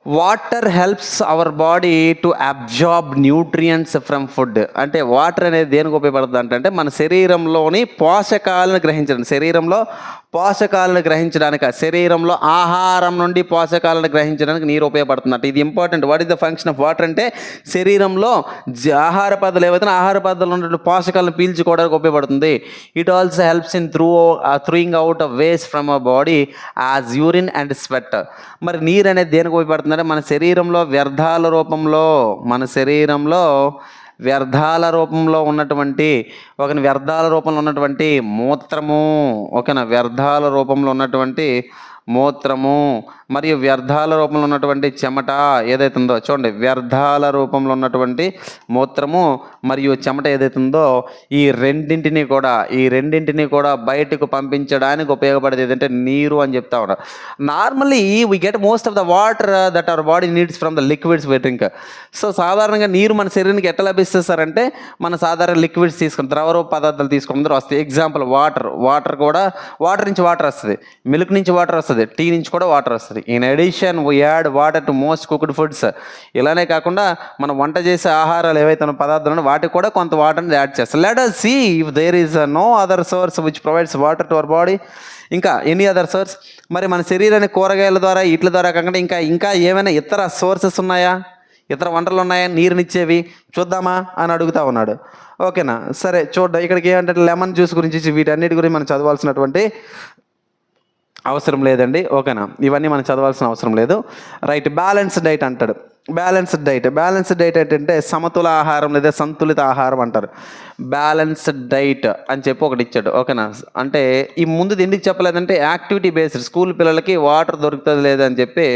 water helps our body to absorb nutrients from food. అంటే వాటర్ అనేది దేనికి ఉపయోగపడుతుంది అంటే మన శరీరంలోని పోషకాలను గ్రహించడానికి శరీరంలో ఆహారం నుండి పోషకాలను గ్రహించడానికి నీరు ఉపయోగపడుతుంది అంటే ఇది important. What is the function of water అంటే శరీరంలో ఆహార పదార్థాలు ఏవైతే ఆహార పదార్థాలు ఉన్నటువంటి పోషకాలను పీల్చుకోవడానికి ఉపయోగపడుతుంది. It also helps in throwing out of waste from our body as urine and sweat. మరి నీరు అనేది దేనికి ఉపయోగపడుతుంది అంటే మన శరీరంలో వ్యర్థాల రూపంలో ఉన్నటువంటి మూత్రము మరియు వ్యర్థాల రూపంలో ఉన్నటువంటి చెమట ఏదైతే ఉందో చూడండి, వ్యర్థాల రూపంలో ఉన్నటువంటి మూత్రము మరియు చెమట ఏదైతే ఉందో ఈ రెండింటిని కూడా బయటకు పంపించడానికి ఉపయోగపడేది ఏదంటే నీరు అని చెప్తా ఉన్నారు. Normally we get most of the water that our body needs from the liquids we drink. So సాధారణంగా నీరు మన శరీరానికి ఎట్లా లభిస్తారంటే మన సాధారణ లిక్విడ్స్ తీసుకుని ద్రవరూప పదార్థాలు తీసుకుంటారు వస్తాయి. ఎగ్జాంపుల్ వాటర్ నుంచి వాటర్ వస్తుంది, మిల్క్ నుంచి వాటర్ వస్తుంది, వస్తుంది, టీ నుంచి కూడా వాటర్ వస్తుంది. In addition we add water to most cooked foods. ఇలానే కాకుండా మనం వంట చేసే ఆహారాలు ఏవైతే పదార్థాలు వాటికి కూడా కొంత వాటర్ని యాడ్ చేస్తాం. Let us see if there is no other source which provides water to our body. ఇంకా ఎనీ అదర్ సోర్స్. మరి మన శరీరాన్ని కూరగాయల ద్వారా వీటి ద్వారా కాకుండా ఇంకా ఏమైనా ఇతర సోర్సెస్ ఉన్నాయా, ఇతర వనరులు ఉన్నాయా నీరునిచ్చేవి, చూద్దామా అని అడుగుతా ఉన్నాడు. ఓకేనా, సరే చూద్దాం. ఇక్కడికి ఏమంటే లెమన్ జ్యూస్ గురించి వీటన్నిటి గురించి మనం చదవాల్సినటువంటి అవసరం లేదండి. ఓకేనా, ఇవన్నీ మనం చదవాల్సిన అవసరం లేదు. రైట్, బ్యాలెన్స్డ్ డైట్ అంటాడు. బ్యాలెన్స్డ్ డైట్ ఏంటంటే సమతుల ఆహారం లేదా సంతులిత ఆహారం అంటారు. బ్యాలెన్స్డ్ డైట్ అని చెప్పి ఒకటి ఇచ్చాడు. ఓకేనా, అంటే ఈ ముందు ఎందుకు చెప్పలేదంటే యాక్టివిటీ బేస్డ్, స్కూల్ పిల్లలకి వాటర్ దొరుకుతుంది లేదని చెప్పి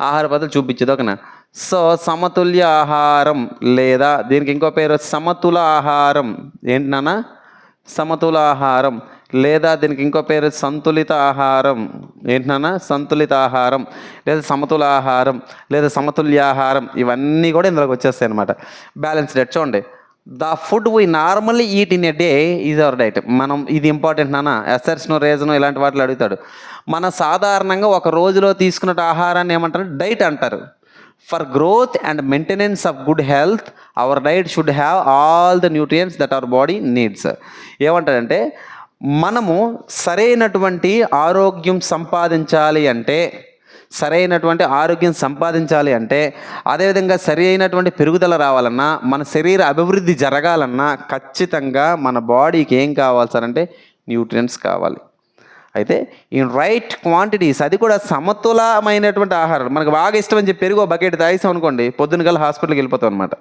ఆహార పద్ధతులు చూపించేది. ఓకేనా, సో సమతుల్య ఆహారం లేదా దీనికి ఇంకో పేరు సమతుల ఆహారం. ఏంటి నాన్న? సమతుల ఆహారం లేదా దీనికి ఇంకో పేరు సంతులిత ఆహారం. ఏంటి నాన్న? సంతులిత ఆహారం లేదా సమతుల ఆహారం లేదా సమతుల్యాహారం. ఇవన్నీ కూడా ఇందులోకి వచ్చేస్తాయి అనమాట. బ్యాలెన్స్ డైట్ చూడండి. The food we normally eat in a day is our diet. మనం ఇది ఇంపార్టెంట్ నాన్న, ఎసర్స్ను రేజను ఇలాంటి వాటిలో అడుగుతాడు. మన సాధారణంగా ఒక రోజులో తీసుకున్న ఆహారాన్ని ఏమంటారు? డైట్ అంటారు. For growth and maintenance of good health our diet should have all the nutrients that our body needs. ఏమంటాడంటే మనము సరైనటువంటి ఆరోగ్యం సంపాదించాలి అంటే అదేవిధంగా సరి అయినటువంటి పెరుగుదల రావాలన్నా, మన శరీర అభివృద్ధి జరగాలన్నా ఖచ్చితంగా మన బాడీకి ఏం కావాలి సార్ అంటే న్యూట్రియంట్స్ కావాలి. అయితే ఇన్ రైట్ క్వాంటిటీస్, అది కూడా సమతులమైనటువంటి ఆహారం. మనకు బాగా ఇష్టం అని చెప్పి పెరుగు బకెట్ తాగిస్తాం అనుకోండి, పొద్దున్న కల్లా హాస్పిటల్కి వెళ్ళిపోతాం అనమాట.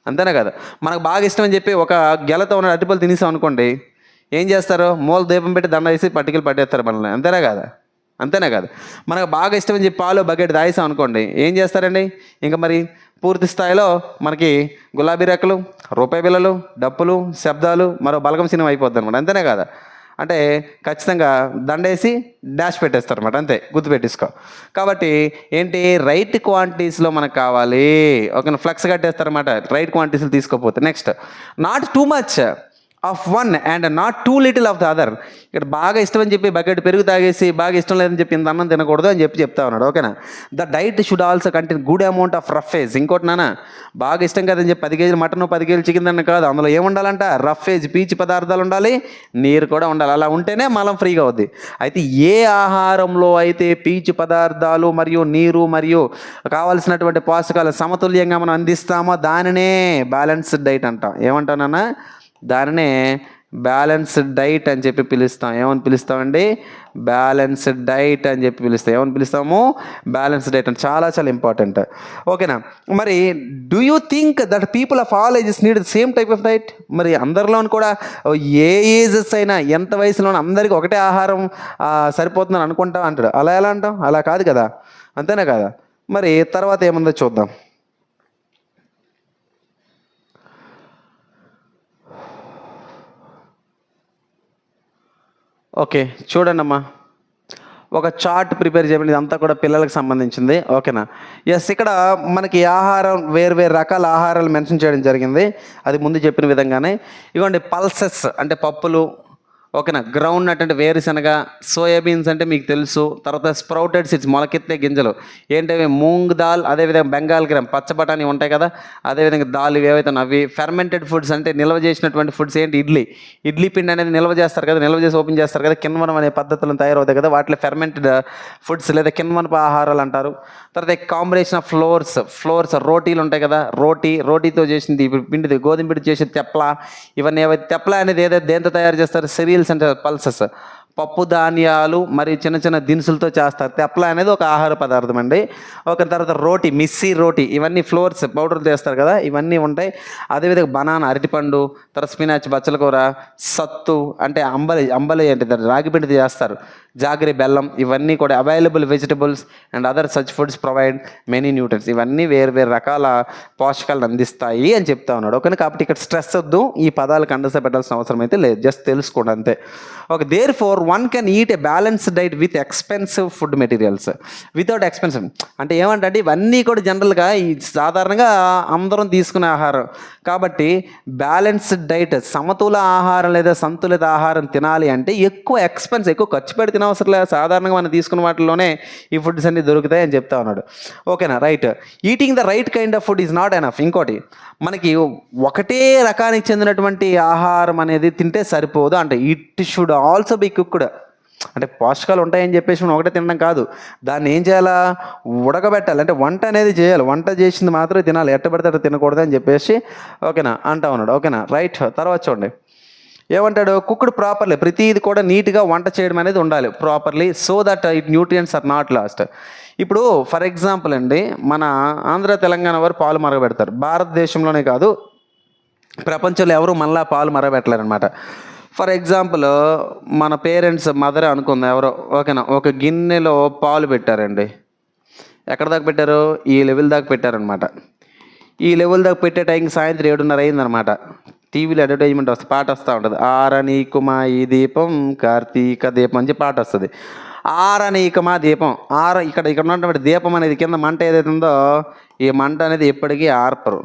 అంతేనా కదా? మనకు బాగా ఇష్టం అని చెప్పి ఒక గెలతో ఉన్న అరటిపళ్ళు తినేసాం అనుకోండి, ఏం చేస్తారు? మూల దీపం పెట్టి దండ వేసి పట్టుకెళ్ళి పట్టేస్తారు మనల్ని. అంతేనా కాదు? మనకు బాగా ఇష్టం అని చెప్పి పాలు బకెట్ తాగిస్తాం అనుకోండి, ఏం చేస్తారండి? ఇంకా మరి పూర్తి స్థాయిలో మనకి గులాబీ రెక్కలు, రూపాయి బిళ్ళలు, డప్పులు, శబ్దాలు, మరో బలగం సినిమా అయిపోద్ది అనమాట. అంతేనే కదా? అంటే ఖచ్చితంగా దండేసి డాష్ పెట్టేస్తారు అనమాట. అంతే, గుర్తుపెట్టేసుకో. కాబట్టి ఏంటి? రైట్ క్వాంటిటీస్లో మనకు కావాలి. ఒక ఫ్లెక్స్ కట్టేస్తారనమాట రైట్ క్వాంటిటీస్లో తీసుకోపోతే. Next, not too much of one and not too little of the other. ఇక్కడ బాగా ఇష్టం అని చెప్పి బకెట్ పెరుగు తాగేసి బాగా ఇష్టం లేదని చెప్పి ఇంత అన్నం తినకూడదు అని చెప్పి చెప్తా ఉన్నాడు. ఓకేనా, the diet should also contain good amount of roughage. ఇంకోటి నాన్న, బాగా ఇష్టం కదని చెప్పి 10 కేజీలు మటన్ 10 కేజీలు చికెన్ తిన్న కాదు, అందులో ఏముండాలంట? రఫేజ్, పీచు పదార్థాలు ఉండాలి, నీరు కూడా ఉండాలి. అలా ఉంటేనే మలం ఫ్రీగా అవుద్ది. అయితే ఏ ఆహారంలో అయితే పీచు పదార్థాలు మరియు నీరు మరియు కావాల్సినటువంటి పోషకాలు సమతుల్యంగా మనం అందిస్తామో దానినే బ్యాలెన్స్డ్ డైట్ అంటాం. ఏమంటానన్నా? దానినే బ్యాలెన్స్డ్ డైట్ అని చెప్పి పిలుస్తాం. ఏమని పిలుస్తామండి? బ్యాలెన్స్డ్ డైట్ అని చెప్పి పిలుస్తాం. ఏమని పిలుస్తాము? బ్యాలెన్స్డ్ డైట్ అంటే చాలా చాలా ఇంపార్టెంట్. ఓకేనా, మరి do you think that people of all ages need same type of diet? మరి అందరిలోనూ కూడా ఏ ఏజెస్ అయినా ఎంత వయసులోనూ అందరికీ ఒకటే ఆహారం సరిపోతుందని అనుకుంటాం అంటాడు. అలా ఎలా అంటాం? అలా కాదు కదా, అంతేనా కదా? మరి తర్వాత ఏముందో చూద్దాం. ఓకే, చూడండి అమ్మా, ఒక చార్ట్ ప్రిపేర్ చేయమని. ఇదంతా కూడా పిల్లలకు సంబంధించింది. ఓకేనా? ఎస్, ఇక్కడ మనకి ఆహారం వేరు రకాల ఆహారాలు మెన్షన్ చేయడం జరిగింది. అది ముందు చెప్పిన విధంగానే. ఇవ్వండి, పల్సెస్ అంటే పప్పులు. ఓకేనా, గ్రౌండ్ నట్ అంటే వేరుశనగ, సోయాబీన్స్ అంటే మీకు తెలుసు. తర్వాత స్ప్రౌటెడ్ సీడ్స్, మొలకెత్తే గింజలు. ఏంటవి? మూంగ్ దాల్, అదేవిధంగా బెంగాల్ గ్రామ్, పచ్చ బఠానీ ఉంటాయి కదా, అదేవిధంగా దాల్ ఏవైతే అవి. ఫెర్మెంటెడ్ ఫుడ్స్ అంటే నిల్వ చేసినటువంటి ఫుడ్స్. ఏంటి? ఇడ్లీ పిండి అనేది నిల్వ చేస్తారు కదా, నిల్వ చేసి ఓపెన్ చేస్తారు కదా, కిన్వనం అనే పద్ధతులను తయారవుతాయి కదా, వాటిలో ఫెర్మెంటెడ్ ఫుడ్స్ లేదా కిన్వనపు ఆహారాలు అంటారు. తర్వాత కాంబినేషన్ ఆఫ్ ఫ్లోర్స్ రోటీలు ఉంటాయి కదా, రోటీతో చేసింది పిండిది, గోధుమ పిండి చేసేది తెప్ల. ఇవన్నీ ఏవైతే తెప్ల అనేది ఏదైతే దేంతో తయారు చేస్తారు? సిరియల్స్ అంటే పల్సెస్, పప్పు ధాన్యాలు మరియు చిన్న చిన్న దినుసులతో చేస్తారు. తెప్ల అనేది ఒక ఆహార పదార్థం అండి. ఒక తర్వాత మిస్సీ రోటీ, ఇవన్నీ ఫ్లోర్స్ పౌడర్ చేస్తారు కదా, ఇవన్నీ ఉంటాయి. అదేవిధంగా బనానా, అరటిపండు, తర్వాత స్పినాచ్, బచ్చల కూర, సత్తు అంటే అంబలి అంటే రాగి పిండితో చేస్తారు, జాగరి, బెల్లం. ఇవన్నీ కూడా available vegetables and other such foods provide many nutrients. ఇవన్నీ వేరు రకాల పోషకాలను అందిస్తాయి అని చెప్తా ఉన్నాడు. ఓకే, కాబట్టి ఇక్కడ స్ట్రెస్ వద్దు, ఈ పదాలకు అండర్స్టాండ్ పెట్టాల్సిన అవసరం అయితే లేదు, జస్ట్ తెలుసుకోండి అంతే. Okay, therefore therefore one can eat a balanced diet with expensive food materials without expensive. అంటే ఏమంటే ఇవన్నీ కూడా జనరల్గా ఈ సాధారణంగా అందరం తీసుకునే ఆహారం కాబట్టి బ్యాలెన్స్డ్ డైట్ సమతుల ఆహారం లేదా సంతులిత ఆహారం తినాలి అంటే ఎక్కువ ఖర్చు పెట్టి తినవసరం లేదు. సాధారణంగా మనం తీసుకున్న వాటిలోనే ఈ ఫుడ్స్ అన్ని దొరుకుతాయి అని చెప్తా ఉన్నాడు. ఓకేనా, right. Eating the right kind of food is not enough. ఇంకోటి, మనకి ఒకటే రకానికి చెందినటువంటి ఆహారం అనేది తింటే సరిపోదు. అంటే it should also be cooked. అంటే పోషకాలు ఉంటాయని చెప్పేసి మనం ఒకటే తినడం కాదు, దాన్ని ఏం చేయాలా, ఉడకబెట్టాలి. అంటే వంట అనేది చేయాలి, వంట చేసింది మాత్రమే తినాలి, ఎట్టబడితే అట్ట తినకూడదు అని చెప్పేసి ఓకేనా అంటా ఉన్నాడు. ఓకేనా, రైట్. తర్వాత చూడండి ఏమంటాడు, కుక్డ్ ప్రాపర్లీ, ప్రతిది కూడా నీట్గా వంట చేయడం అనేది ఉండాలి properly, so that it nutrients are not lost. ఇప్పుడు ఫర్ ఎగ్జాంపుల్ అండి, మన ఆంధ్ర తెలంగాణ వారు పాలు మరగబెడతారు. భారతదేశంలోనే కాదు, ప్రపంచంలో ఎవరు మళ్ళా పాలు మరగబెట్టలేరనమాట. ఫర్ ఎగ్జాంపుల్ మన పేరెంట్స్ మదర్ అనుకుందాం ఎవరో, ఓకేనా, ఒక గిన్నెలో పాలు పెట్టారండి. ఎక్కడ దాకా పెట్టారు, ఈ లెవెల్ దాకా పెట్టారనమాట. ఈ లెవెల్ దాకా పెట్టే టైంకి సాయంత్రం 7:30 అయిందనమాట. టీవీలో అడ్వర్టైజ్మెంట్ వస్తుంది, పాట వస్తూ ఉంటుంది, ఆరనీకుమా ఈ దీపం కార్తీక దీపం అని చెప్పి పాట వస్తుంది. ఆరనీకమా దీపం, ఇక్కడ ఉన్నటువంటి దీపం అనేది కింద మంట ఏదైతే ఉందో ఈ మంట అనేది ఎప్పటికీ ఆర్పరు.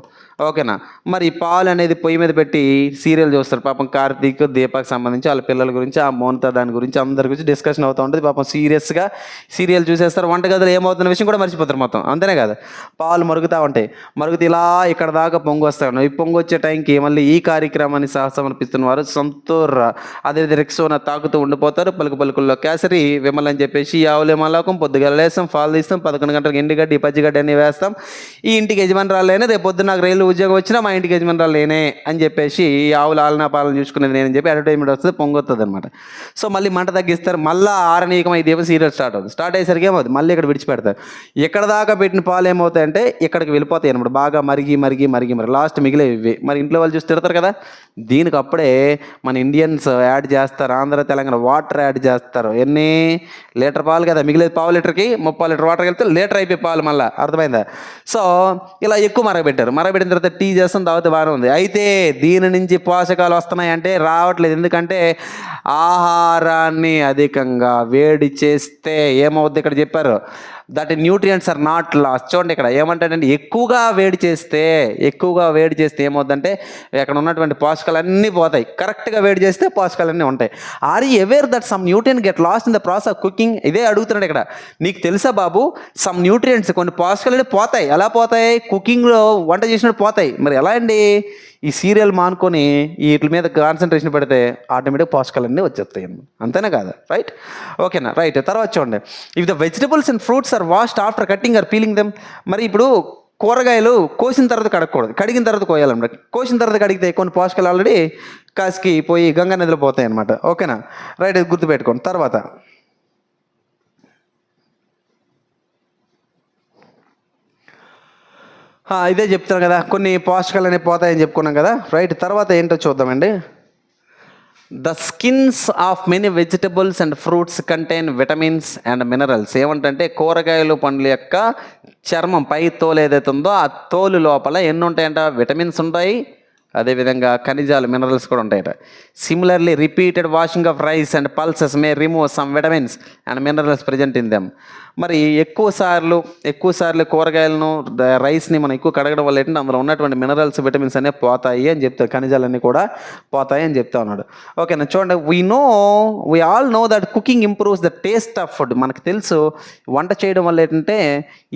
ఓకేనా, మరి ఈ పాలు అనేది పొయ్యి మీద పెట్టి సీరియల్ చూస్తారు. పాపం కార్తీక్ దీపక్ సంబంధించి వాళ్ళ పిల్లల గురించి, ఆ మోనిత దాని గురించి అందరి గురించి డిస్కషన్ అవుతూ ఉంటుంది. పాపం సీరియస్గా సీరియల్ చూసేస్తారు, వంటగదిలో ఏమవుతున్న విషయం కూడా మర్చిపోతారు మొత్తం. అంతేనే కదా, పాలు మరుగుతూ ఉంటాయి, మరుగుతూ ఇలా ఇక్కడ దాకా పొంగు వస్తూ ఉన్నాయి. ఈ పొంగు వచ్చే టైంకి మళ్ళీ ఈ కార్యక్రమాన్ని సమర్పిస్తున్న వారు సంతూర్ అదే రిక్సోన తాకుతూ ఉండిపోతారు. పలుకుల్లో కేసరి విమల్ అని చెప్పేసి ఆవులే మలాకం, పొద్దుగల లేస్తాం, పాలు తీస్తాం, 11 గంటలకు ఎండుగడ్డి పచ్చిగడ్డి అన్ని వేస్తాం. ఈ ఇంటికి యజమానురాలేనే, రేపు పొద్దున్న నాకు రైలు ఉద్యోగం వచ్చినా మా ఇంటికి యజమానురాలు లేనే అని చెప్పేసి ఈ ఆవుల ఆలనా పాలన చూసుకునేది నేనని చెప్పి అడ్వర్టైజ్మెంట్ వస్తుంది, పొంగొస్తుంది అనమాట. సో మళ్ళీ మంట తగ్గిస్తారు, మళ్ళీ ఆరనీకం దీపం సీరియల్ స్టార్ట్ అయ్యేసరికి ఏమవుతుంది, మళ్ళీ ఇక్కడ విడిచిపెడతారు. ఎక్కడ దాకా పెట్టిన పాలు ఏమవుతాయంటే ఇక్కడికి వెళ్ళిపోతాయి అనమాట. బాగా మరిగి లాస్ట్ మిగిలే ఇవి. మరి ఇంట్లో వాళ్ళు చూసి తిడతారు కదా, దీనికి అప్పుడే మన ఇండియన్స్ యాడ్ చేస్తారు, ఆంధ్ర తెలంగాణ వాటర్ యాడ్ చేస్తారు. ఎన్ని లీటర్ పాలు కదా, మిగిలేదు పావు లీటర్కి 30 లీటర్ వాటర్ వెళ్తే లీటర్ అయిపోయి పాలు మళ్ళీ, అర్థమైందా? సో ఇలా ఎక్కువ మరగబెట్టిన తర్వాత టీ చేస్తాం, తాగితే బాగానే ఉంది. అయితే దీని నుంచి పోషకాలు వస్తున్నాయంటే రావట్లేదు. ఎందుకంటే ఆహారాన్ని అధికంగా వేడి చేస్తే ఏమవుద్ది, ఇక్కడ చెప్పారు that nutrients are not lost. చూడండి ఇక్కడ ఏమంటాడంటే ఎక్కువగా వేడి చేస్తే ఏమవుద్దంటే ఇక్కడ ఉన్నటువంటి పోషకాలన్నీ పోతాయి. కరెక్ట్గా వేడి చేస్తే పోషకాలన్నీ ఉంటాయి. Are you aware that some nutrient get lost in the process of cooking? ఇదే అడుగుతున్నాడు ఇక్కడ. నీకు తెలుసా బాబు, సమ్ న్యూట్రియంట్స్ కొన్ని పోషకాలు పోతాయి. ఎలా పోతాయి, కుకింగ్లో వంట చేసినప్పుడు పోతాయి. మరి ఎలా అండి, ఈ సీరియల్ మానుకొని వీటి మీద కాన్సన్ట్రేషన్ పెడితే ఆటోమేటిక్ పోషకాలన్నీ వచ్చేస్తాయి. అంతేనా కాదా, రైట్? ఓకేనా, రైట్. తర్వాత చూడండి, if the vegetables and fruits are washed after cutting or peeling them. మరి ఇప్పుడు కూరగాయలు కోసిన తర్వాత కడగకూడదు, కడిగిన తర్వాత కోయాలన్నమాట. కోసిన తర్వాత కడిగితే కొన్ని పోషకాలు ఆల్రెడీ కాసికి పోయి గంగా నదిలో పోతాయి అనమాట. ఓకేనా, రైట్, ఇది గుర్తుపెట్టుకోండి. తర్వాత ఇదే చెప్తాను కదా, కొన్ని పోషకాలు అనేవి పోతాయని చెప్పుకున్నాం కదా, రైట్. తర్వాత ఏంటో చూద్దామండి. The skins of many vegetables and fruits contain vitamins and minerals. ఏమంటే కూరగాయలు పండ్ల యొక్క చర్మం పై తోలు ఏదైతే ఉందో ఆ తోలు లోపల ఎన్ని ఉంటాయంట, విటమిన్స్ ఉంటాయి, అదేవిధంగా ఖనిజాలు మినరల్స్ కూడా ఉంటాయట. Similarly repeated washing of rice and pulses May remove some vitamins and minerals present in them. మరి ఎక్కువ సార్లు కూరగాయలను రైస్ని మనం ఎక్కువ కడగడం వల్ల ఏంటంటే అందులో ఉన్నటువంటి మినరల్స్ విటమిన్స్ అనేవి పోతాయి అని చెప్తారు, ఖనిజాలన్నీ కూడా పోతాయి అని చెప్తా ఉన్నాడు. ఓకేనా, చూడండి, we all know that cooking improves the taste of food. మనకు తెలుసు వంట చేయడం వల్ల ఏంటంటే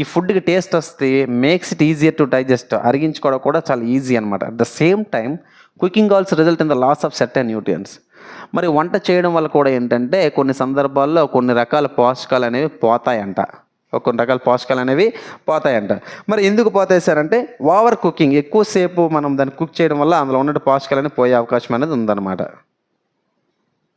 ఈ ఫుడ్కి టేస్ట్ వస్తే makes it easier to digest, అరిగించుకోవడం కూడా చాలా ఈజీ అనమాట. At the same time cooking also result in the loss of certain nutrients. మరి వంట చేయడం వల్ల కూడా ఏంటంటే కొన్ని సందర్భాల్లో కొన్ని రకాల పోషకాలు అనేవి పోతాయంట. మరి ఎందుకు పోతాయి సార్ అంటే, ఓవర్ కుకింగ్, ఎక్కువసేపు మనం దాన్ని కుక్ చేయడం వల్ల అందులో ఉన్న పోషకాలు అనేవి పోయే అవకాశం అనేది ఉందన్నమాట.